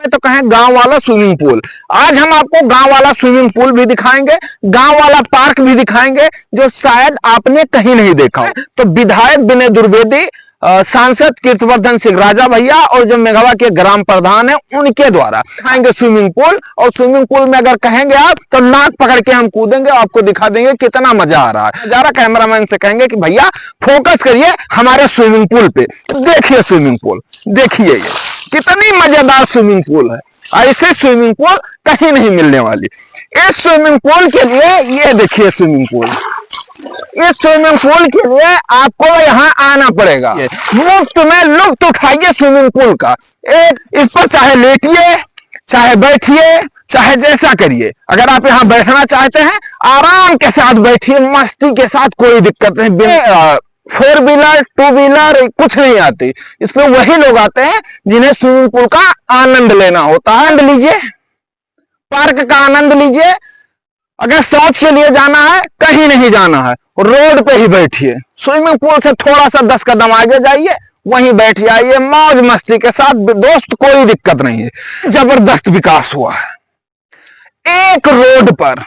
तो कहें गांव वाला स्विमिंग पूल। आज हम आपको गांव वाला स्विमिंग पूल भी दिखाएंगे, गांव वाला पार्क भी दिखाएंगे, जो शायद आपने कहीं नहीं देखा हो। तो विधायक विनय द्विवेदी, सांसद कीर्तिवर्धन सिंह राजा भैया और जो मेघवा के ग्राम प्रधान है उनके द्वारा दिखाएंगे स्विमिंग पूल। और स्विमिंग पूल में अगर कहेंगे आप तो नाक पकड़ के हम कूदेंगे, आपको दिखा देंगे कितना मजा आ रहा है। जरा कैमरामैन से कहेंगे कि भैया फोकस करिए हमारे स्विमिंग पूल पे, देखिए स्विमिंग पूल, देखिए ये कितनी मजेदार स्विमिंग पूल है। ऐसे स्विमिंग पूल कहीं नहीं मिलने वाली। इस स्विमिंग पूल के लिए ये देखिए स्विमिंग पूल, इस स्विमिंग पूल के लिए आपको यहाँ आना पड़ेगा। मुफ्त में लुत्फ उठाइए स्विमिंग पूल का। इस पर चाहे लेटिए, चाहे बैठिए, चाहे जैसा करिए। अगर आप यहाँ बैठना चाहते हैं आराम के साथ बैठिए, मस्ती के साथ, कोई दिक्कत नहीं। 4 व्हीलर 2 व्हीलर कुछ नहीं आती इसमें। वही लोग आते हैं जिन्हें स्विमिंग पूल का आनंद लेना होता है। आनंद लीजिए, पार्क का आनंद लीजिए। अगर शौच के लिए जाना है, कहीं नहीं जाना है, रोड पे ही बैठिए। स्विमिंग पूल से थोड़ा सा 10 कदम आगे जाइए, वहीं बैठ जाइए मौज मस्ती के साथ दोस्त, कोई दिक्कत नहीं है। जबरदस्त विकास हुआ है। एक रोड पर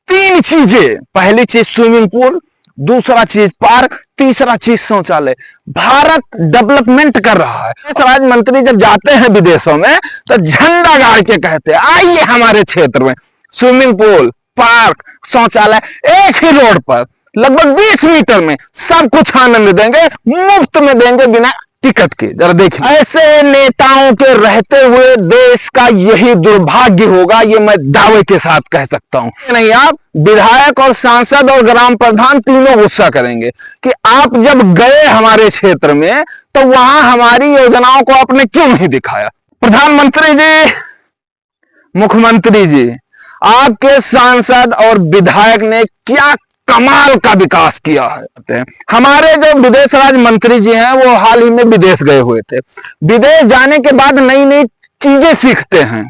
3 चीजें, पहली चीज स्विमिंग पूल, दूसरा चीज पार्क, तीसरा चीज शौचालय। भारत डेवलपमेंट कर रहा है। स्वराज मंत्री जब जाते हैं विदेशों में तो झंडा गाड़ के कहते हैं आइए हमारे क्षेत्र में स्विमिंग पूल, पार्क, शौचालय एक ही रोड पर लगभग 20 मीटर में सब कुछ आनंद देंगे, मुफ्त में देंगे बिना टिकट के। जरा देखिए, ऐसे नेताओं के रहते हुए देश का यही दुर्भाग्य होगा, ये मैं दावे के साथ कह सकता हूं। नहीं, आप विधायक और सांसद और ग्राम प्रधान तीनों गुस्सा करेंगे कि आप जब गए हमारे क्षेत्र में तो वहां हमारी योजनाओं को आपने क्यों नहीं दिखाया। प्रधानमंत्री जी, मुख्यमंत्री जी, आपके सांसद और विधायक ने क्या कमाल का विकास किया है। हमारे जो विदेश राज्य मंत्री जी हैं वो हाल ही में विदेश गए हुए थे। विदेश जाने के बाद नई नई चीजें सीखते हैं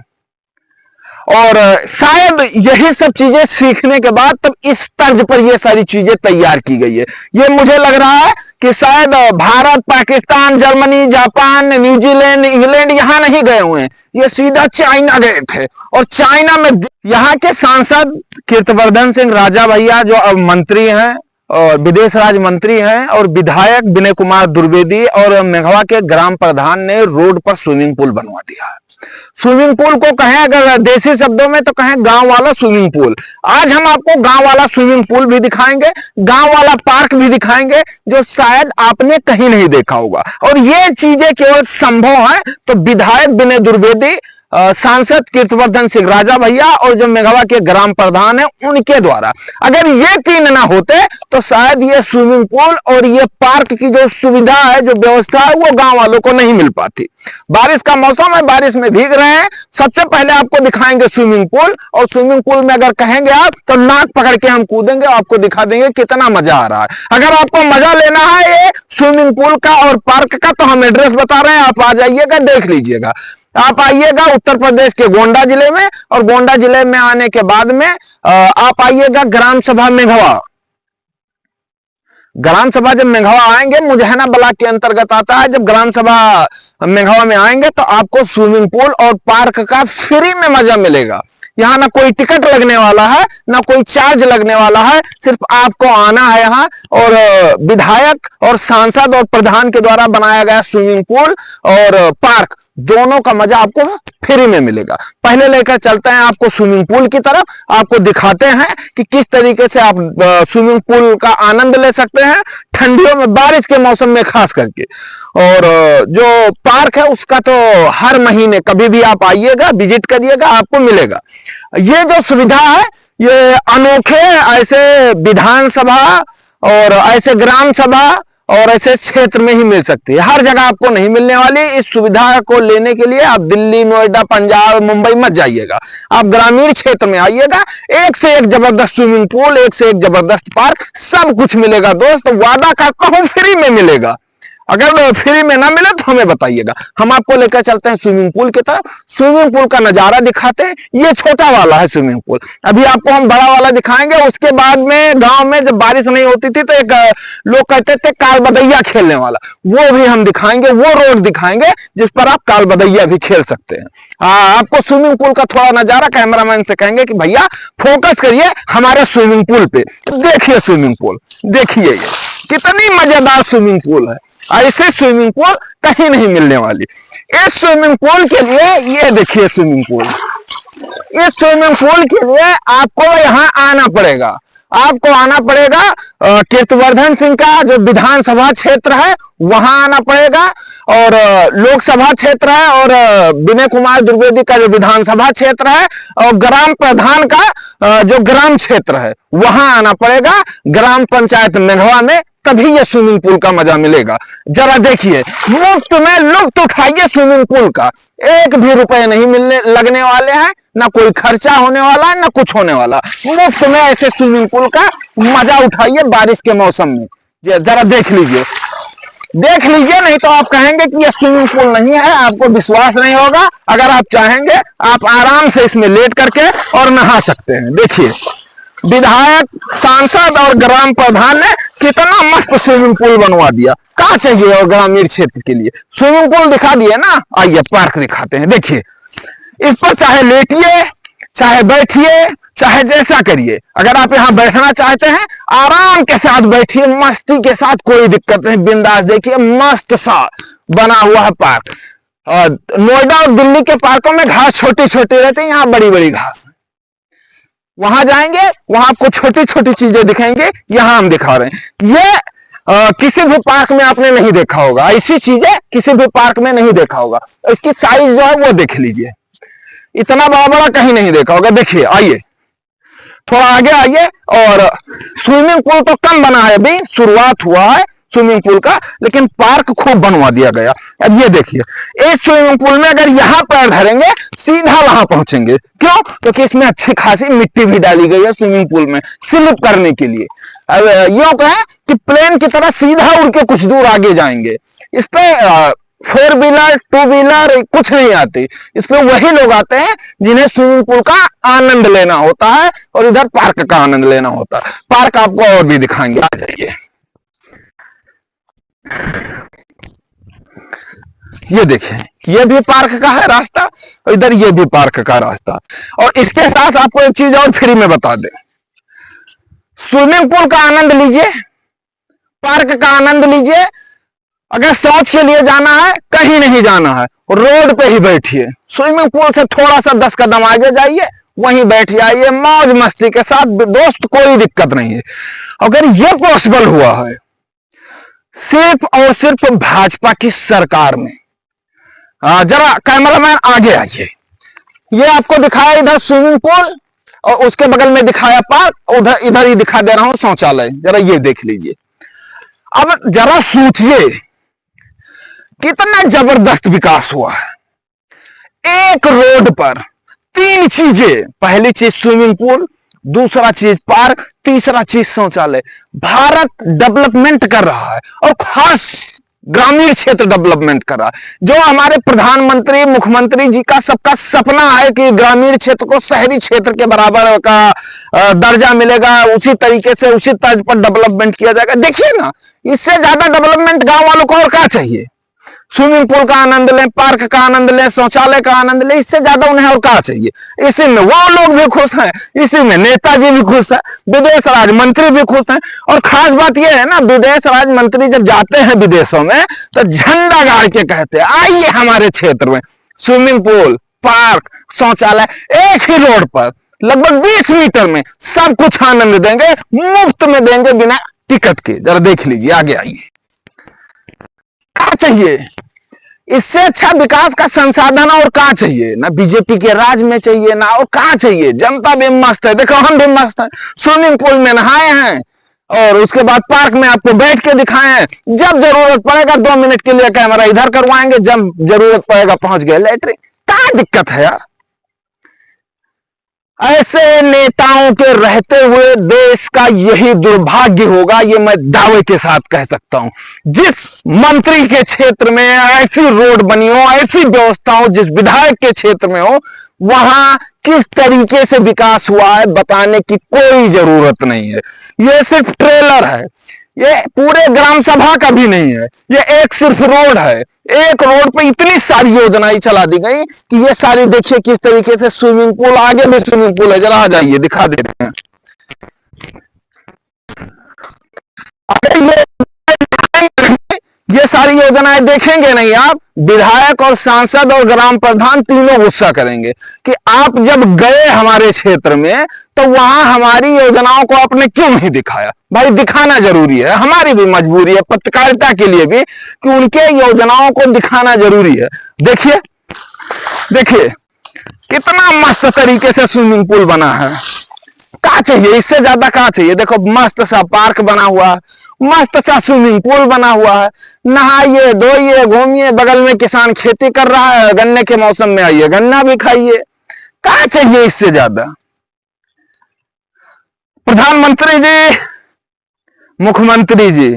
और शायद यही सब चीजें सीखने के बाद तब इस तर्ज पर ये सारी चीजें तैयार की गई है। ये मुझे लग रहा है कि शायद Bharat, Pakistan, Germany, Japan, New Zealand, England यहाँ नहीं गए हुए हैं, ये सीधा चाइना गए थे। और चाइना में यहाँ के सांसद कीर्तिवर्धन सिंह राजा भैया जो अब मंत्री हैं और विदेश राज्य मंत्री हैं, और विधायक विनय कुमार द्विवेदी और मेघवा के ग्राम प्रधान ने रोड पर स्विमिंग पूल बनवा दिया है। स्विमिंग पूल को कहें अगर देसी शब्दों में तो कहें गांव वाला स्विमिंग पूल। आज हम आपको गांव वाला स्विमिंग पूल भी दिखाएंगे, गांव वाला पार्क भी दिखाएंगे, जो शायद आपने कहीं नहीं देखा होगा। और ये चीजें केवल संभव है तो विधायक विनय द्विवेदी, सांसद कीर्तिवर्धन सिंह राजा भैया और जो मेघवा के ग्राम प्रधान है उनके द्वारा। अगर ये 3 ना होते तो शायद ये स्विमिंग पूल और ये पार्क की जो सुविधा है, जो व्यवस्था है, वो गांव वालों को नहीं मिल पाती। बारिश का मौसम है, बारिश में भीग रहे हैं, सबसे पहले आपको दिखाएंगे स्विमिंग पूल। और स्विमिंग पूल में अगर कहेंगे आप तो नाक पकड़ के हम कूदेंगे, आपको दिखा देंगे कितना मजा आ रहा है। अगर आपको मजा लेना है ये स्विमिंग पूल का और पार्क का तो हम एड्रेस बता रहे हैं, आप आ जाइएगा, देख लीजिएगा। आप आइएगा उत्तर प्रदेश के गोंडा जिले में, और गोंडा जिले में आने के बाद में आप आइएगा ग्राम सभा मेघवा। ग्राम सभा जब मेघवा आएंगे, मुजहना ब्लॉक के अंतर्गत आता है। जब ग्राम सभा मेघवा में आएंगे तो आपको स्विमिंग पूल और पार्क का फ्री में मजा मिलेगा। यहाँ ना कोई टिकट लगने वाला है, ना कोई चार्ज लगने वाला है, सिर्फ आपको आना है यहाँ। और विधायक और सांसद और प्रधान के द्वारा बनाया गया स्विमिंग पूल और पार्क, दोनों का मजा आपको फ्री में मिलेगा। पहले लेकर चलते हैं आपको स्विमिंग पूल की तरफ, आपको दिखाते हैं कि किस तरीके से आप स्विमिंग पूल का आनंद ले सकते हैं ठंडियों में, बारिश के मौसम में खास करके। और जो पार्क है उसका तो हर महीने कभी भी आप आइएगा, विजिट करिएगा, आपको मिलेगा। ये जो सुविधा है ये अनोखे ऐसे विधानसभा और ऐसे ग्राम सभा और ऐसे क्षेत्र में ही मिल सकती है, हर जगह आपको नहीं मिलने वाली। इस सुविधा को लेने के लिए आप दिल्ली, नोएडा, पंजाब, मुंबई मत जाइएगा, आप ग्रामीण क्षेत्र में आइएगा। एक से एक जबरदस्त स्विमिंग पूल, एक से एक जबरदस्त पार्क, सब कुछ मिलेगा दोस्त। वादा करता हूं फ्री में मिलेगा। अगर फ्री में ना मिले तो हमें बताइएगा, हम आपको लेकर चलते हैं स्विमिंग पूल की तरफ, स्विमिंग पूल का नजारा दिखाते हैं। ये छोटा वाला है स्विमिंग पूल, अभी आपको हम बड़ा वाला दिखाएंगे। उसके बाद में गांव में जब बारिश नहीं होती थी तो एक लोग कहते थे काल बदैया खेलने वाला, वो भी हम दिखाएंगे, वो रोड दिखाएंगे जिस पर आप काल बदैया भी खेल सकते हैं। आपको स्विमिंग पूल का थोड़ा नजारा कैमरामैन से कहेंगे कि भैया फोकस करिए हमारे स्विमिंग पूल पे, देखिए स्विमिंग पूल, देखिए ये कितनी मजेदार स्विमिंग पूल है। ऐसे स्विमिंग पूल कहीं नहीं मिलने वाली। इस स्विमिंग पूल के लिए ये देखिए स्विमिंग पूल, इस स्विमिंग पूल के लिए आपको यहाँ आना पड़ेगा, आपको आना पड़ेगा कीर्तिवर्धन सिंह का जो विधानसभा क्षेत्र है वहां आना पड़ेगा, और लोकसभा क्षेत्र है, और विनय कुमार द्विवेदी का जो विधानसभा क्षेत्र है, और ग्राम प्रधान का जो ग्राम क्षेत्र है वहां आना पड़ेगा, ग्राम पंचायत मेघवा में, तभी ये स्विमिंग पूल का मजा मिलेगा। जरा देखिए, मुफ्त में लुत्फ उठाइए स्विमिंग पूल का, एक भी रुपए नहीं मिलने लगने वाले हैं, ना कोई खर्चा होने वाला है ना कुछ होने वाला, मुफ्त में ऐसे स्विमिंग पूल का मजा उठाइए बारिश के मौसम में। जरा देख लीजिए, देख लीजिए, नहीं तो आप कहेंगे कि ये स्विमिंग पूल नहीं है, आपको विश्वास नहीं होगा। अगर आप चाहेंगे आप आराम से इसमें लेट करके और नहा सकते हैं। देखिए विधायक, सांसद और ग्राम प्रधान ने कितना मस्त स्विमिंग पूल बनवा दिया। क्या चाहिए और ग्रामीण क्षेत्र के लिए, स्विमिंग पूल दिखा दिए ना, आइए पार्क दिखाते हैं। देखिए इस पर चाहे लेटिए, चाहे बैठिए, चाहे जैसा करिए। अगर आप यहाँ बैठना चाहते हैं आराम के साथ बैठिए, मस्ती के साथ, कोई दिक्कत नहीं, बिंदास। देखिए मस्त सा बना हुआ है पार्क। नोएडा और दिल्ली के पार्कों में घास छोटी छोटी रहती है, यहाँ बड़ी बड़ी घास है। वहां जाएंगे वहां आपको छोटी छोटी चीजें दिखेंगे, यहां हम दिखा रहे हैं। ये किसी भी पार्क में आपने नहीं देखा होगा, ऐसी चीजें किसी भी पार्क में नहीं देखा होगा। इसकी साइज जो है वो देख लीजिए, इतना बड़ा बड़ा कहीं नहीं देखा होगा। देखिए आइए थोड़ा आगे आइए, और स्विमिंग पूल तो कम बना है, अभी शुरुआत हुआ है स्विमिंग पूल का, लेकिन पार्क खूब बनवा दिया गया। अब ये देखिए, एक स्विमिंग पूल में अगर यहाँ पैर धरेंगे सीधा वहां पहुंचेंगे। क्यों? क्योंकि इसमें अच्छी खासी मिट्टी भी डाली गई है स्विमिंग पूल में स्लिप करने के लिए। अब यूं कहें कि प्लेन की तरह सीधा उड़ के कुछ दूर आगे जाएंगे। इस पे 4 व्हीलर 2 व्हीलर कुछ नहीं आती, इसमें वही लोग आते हैं जिन्हें स्विमिंग पूल का आनंद लेना होता है और इधर पार्क का आनंद लेना होता है। पार्क आपको और भी दिखाएंगे, आ जाइए। ये देखिए, ये भी पार्क का है रास्ता, और इधर ये भी पार्क का रास्ता। और इसके साथ आपको एक चीज और फ्री में बता दें, स्विमिंग पूल का आनंद लीजिए, पार्क का आनंद लीजिए। अगर शौच के लिए जाना है, कहीं नहीं जाना है, रोड पे ही बैठिए, स्विमिंग पूल से थोड़ा सा 10 कदम आगे जाइए, वहीं बैठ जाइए मौज मस्ती के साथ, दोस्त, कोई दिक्कत नहीं है। अगर ये पॉसिबल हुआ है सिर्फ और सिर्फ भाजपा की सरकार में। जरा कैमरामैन आगे आइए, ये आपको दिखाया इधर स्विमिंग पूल, और उसके बगल में दिखाया पार्क, उधर इधर ही दिखा दे रहा हूं शौचालय। जरा ये देख लीजिए। अब जरा सोचिए कितना जबरदस्त विकास हुआ है। एक रोड पर 3 चीजें, पहली चीज स्विमिंग पूल, दूसरा चीज पार्क, तीसरा चीज शौचालय। भारत डेवलपमेंट कर रहा है, और खास ग्रामीण क्षेत्र डेवलपमेंट कर रहा है। जो हमारे प्रधानमंत्री, मुख्यमंत्री जी का सबका सपना है कि ग्रामीण क्षेत्र को शहरी क्षेत्र के बराबर का दर्जा मिलेगा, उसी तरीके से उसी तर्ज पर डेवलपमेंट किया जाएगा। देखिए ना, इससे ज्यादा डेवलपमेंट गांव वालों को और क्या चाहिए। स्विमिंग पूल का आनंद लें, पार्क का आनंद लें, शौचालय का आनंद लें, इससे ज्यादा उन्हें और क्या चाहिए। इसी में वो लोग भी खुश हैं, इसी में नेताजी भी खुश हैं, विदेश राज मंत्री भी खुश हैं। और खास बात यह है ना, विदेश राज मंत्री जब जाते हैं विदेशों में तो झंडा गाड़ के कहते हैं आइए हमारे क्षेत्र में स्विमिंग पूल, पार्क, शौचालय एक ही रोड पर लगभग 20 मीटर में सब कुछ आनंद देंगे, मुफ्त में देंगे, बिना टिकट के। जरा देख लीजिए, आगे आइए। क्या चाहिए इससे अच्छा विकास का संसाधन, और क्या चाहिए। ना बीजेपी के राज में चाहिए, ना और क्या चाहिए। जनता भी मस्त है, देखो हम भी मस्त हैं, स्विमिंग पूल में नहाए हैं, और उसके बाद पार्क में आपको बैठ के दिखाए हैं। जब जरूरत पड़ेगा 2 मिनट के लिए कैमरा इधर करवाएंगे, जब जरूरत पड़ेगा पहुंच गए लेटरिन। क्या दिक्कत है यार। ऐसे नेताओं के रहते हुए देश का यही दुर्भाग्य होगा, ये मैं दावे के साथ कह सकता हूं। जिस मंत्री के क्षेत्र में ऐसी रोड बनी हो, ऐसी व्यवस्था हो, जिस विधायक के क्षेत्र में हो, वहां किस तरीके से विकास हुआ है बताने की कोई जरूरत नहीं है। ये सिर्फ ट्रेलर है, ये पूरे ग्राम सभा का भी नहीं है, ये एक सिर्फ रोड है। एक रोड पे इतनी सारी योजनाएं चला दी गई कि ये सारी देखिए किस तरीके से स्विमिंग पूल, आगे भी स्विमिंग पूल है, जरा आ जाइए दिखा दे रहे हैं। ये सारी योजनाएं देखेंगे नहीं आप, विधायक और सांसद और ग्राम प्रधान तीनों गुस्सा करेंगे कि आप जब गए हमारे क्षेत्र में तो वहां हमारी योजनाओं को आपने क्यों नहीं दिखाया। भाई दिखाना जरूरी है, हमारी भी मजबूरी है पत्रकारिता के लिए भी कि उनके योजनाओं को दिखाना जरूरी है। देखिए देखिए कितना मस्त तरीके से स्विमिंग पूल बना है, क्या चाहिए इससे ज्यादा, क्या चाहिए। देखो मस्त सा पार्क बना हुआ, मस्त सा स्विमिंग पूल बना हुआ है, नहाइए धोइए घूमिए, बगल में किसान खेती कर रहा है, गन्ने के मौसम में आइए गन्ना भी खाइए, क्या चाहिए इससे ज्यादा। प्रधानमंत्री जी, मुख्यमंत्री जी,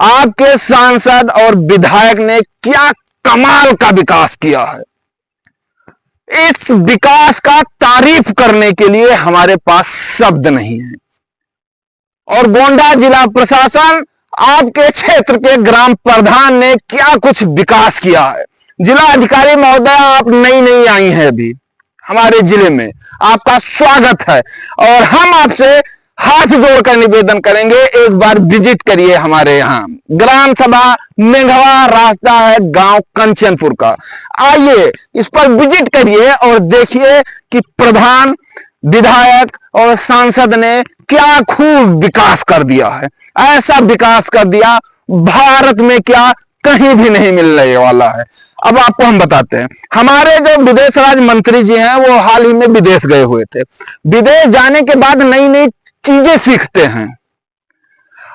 आपके सांसद और विधायक ने क्या कमाल का विकास किया है। इस विकास का तारीफ करने के लिए हमारे पास शब्द नहीं है। और गोंडा जिला प्रशासन, आपके क्षेत्र के ग्राम प्रधान ने क्या कुछ विकास किया है। जिला अधिकारी महोदय, आप नई नई आई हैं अभी हमारे जिले में, आपका स्वागत है और हम आपसे हाथ जोड़कर निवेदन करेंगे, एक बार विजिट करिए हमारे यहाँ। ग्राम सभा मेघवा रास्ता है गांव कंचनपुर का, आइए इस पर विजिट करिए और देखिए कि प्रधान, विधायक और सांसद ने क्या खूब विकास कर दिया है। ऐसा विकास कर दिया भारत में क्या कहीं भी नहीं मिलने वाला है। अब आपको हम बताते हैं, हमारे जो विदेश राज्य मंत्री जी हैं वो हाल ही में विदेश गए हुए थे। विदेश जाने के बाद नई नई चीजें सीखते हैं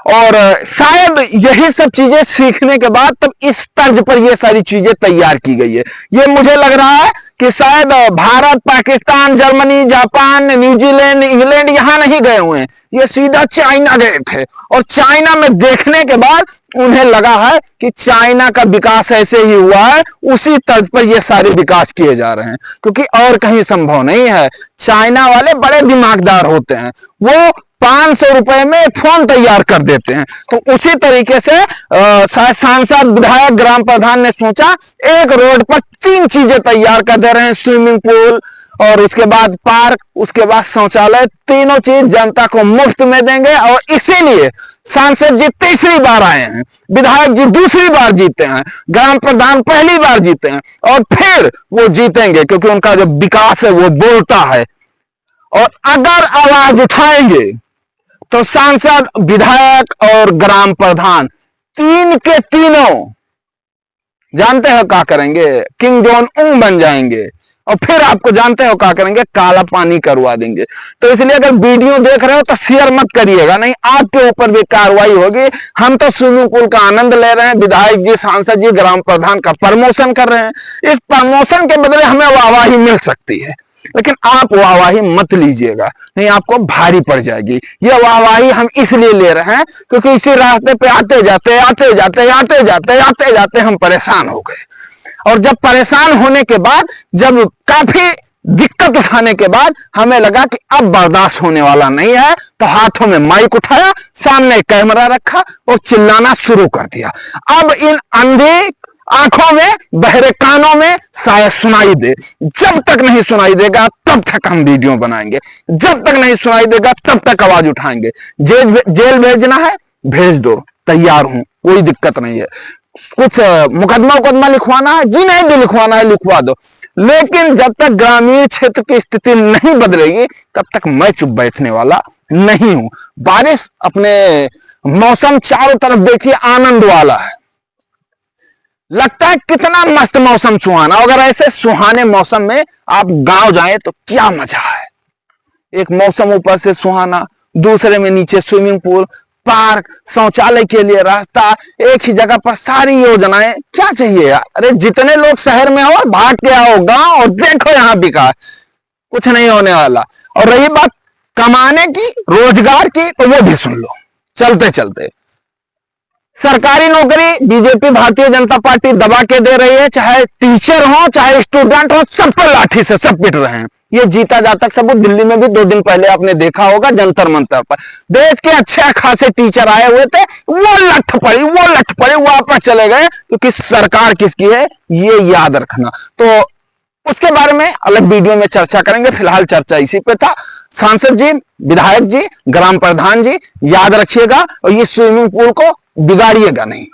और शायद यही सब चीजें सीखने के बाद तब इस तर्ज पर ये सारी चीजें तैयार की गई है। ये मुझे लग रहा है कि शायद Bharat, Pakistan, Germany, Japan, New Zealand, England यहां नहीं गए हुए हैं, ये सीधा चाइना गए थे और चाइना में देखने के बाद उन्हें लगा है कि चाइना का विकास ऐसे ही हुआ है, उसी तर्ज पर ये सारे विकास किए जा रहे हैं, क्योंकि और कहीं संभव नहीं है। चाइना वाले बड़े दिमागदार होते हैं, वो 500 रुपए में फोन तैयार कर देते हैं। तो उसी तरीके से शायद सांसद, विधायक, ग्राम प्रधान ने सोचा एक रोड पर 3 चीजें तैयार कर दे रहे हैं, स्विमिंग पूल और उसके बाद पार्क, उसके बाद शौचालय, तीनों चीज जनता को मुफ्त में देंगे। और इसीलिए सांसद जी तीसरी बार आए हैं, विधायक जी दूसरी बार जीते हैं, ग्राम प्रधान पहली बार जीते हैं और फिर वो जीतेंगे, क्योंकि उनका जो विकास है वो बोलता है। और अगर आवाज उठाएंगे तो सांसद, विधायक और ग्राम प्रधान तीन के तीनों जानते हो क्या करेंगे, किंग जॉन उन बन जाएंगे और फिर आपको जानते हो क्या करेंगे, काला पानी करवा देंगे। तो इसलिए अगर वीडियो देख रहे हो तो शेयर मत करिएगा, नहीं आपके ऊपर भी कार्रवाई होगी। हम तो स्विमिंग पूल का आनंद ले रहे हैं, विधायक जी, सांसद जी, ग्राम प्रधान का प्रमोशन कर रहे हैं। इस प्रमोशन के बदले हमें वाहवाही मिल सकती है, लेकिन आप वाहवाही मत लीजिएगा, नहीं आपको भारी पड़ जाएगी। ये वाहवाही हम इसलिए ले रहे हैं क्योंकि इसी रास्ते पे आते जाते हम परेशान हो गए। और जब परेशान होने के बाद, जब काफी दिक्कत उठाने के बाद हमें लगा कि अब बर्दाश्त होने वाला नहीं है, तो हाथों में माइक उठाया, सामने कैमरा रखा और चिल्लाना शुरू कर दिया। अब इन अंधे आंखों में, बहरे कानों में शायद सुनाई दे। जब तक नहीं सुनाई देगा तब तक हम वीडियो बनाएंगे, जब तक नहीं सुनाई देगा तब तक आवाज उठाएंगे। जेल भेजना है भेज दो, तैयार हूं, कोई दिक्कत नहीं है। कुछ मुकदमा लिखवाना है जी, नहीं भी लिखवाना है लिखवा दो, लेकिन जब तक ग्रामीण क्षेत्र की स्थिति नहीं बदलेगी तब तक मैं चुप बैठने वाला नहीं हूं। बारिश, अपने मौसम चारों तरफ देखिए आनंद वाला है, लगता है कितना मस्त मौसम, सुहाना। अगर ऐसे सुहाने मौसम में आप गांव जाएं तो क्या मजा है। एक मौसम ऊपर से सुहाना, दूसरे में नीचे स्विमिंग पूल, पार्क, शौचालय के लिए रास्ता, एक ही जगह पर सारी योजनाएं, क्या चाहिए यार। अरे जितने लोग शहर में हो भाग के आओ गांव और देखो यहाँ विकास। कुछ नहीं होने वाला। और रही बात कमाने की, रोजगार की, तो वो भी सुन लो चलते चलते। सरकारी नौकरी बीजेपी भारतीय जनता पार्टी दबा के दे रही है, चाहे टीचर हो चाहे स्टूडेंट हो, सबको लाठी से सब पिट रहे हैं। ये जीता जाता सबूत दिल्ली में भी 2 दिन पहले आपने देखा होगा जंतर मंतर पर, देश के अच्छे खासे टीचर आए हुए थे, वो लठ पड़ी वापस चले गए, क्योंकि सरकार किसकी है ये याद रखना। तो उसके बारे में अलग वीडियो में चर्चा करेंगे, फिलहाल चर्चा इसी पे था। सांसद जी, विधायक जी, ग्राम प्रधान जी, याद रखिएगा और ये स्विमिंग पूल को बिगाड़िएगा नहीं।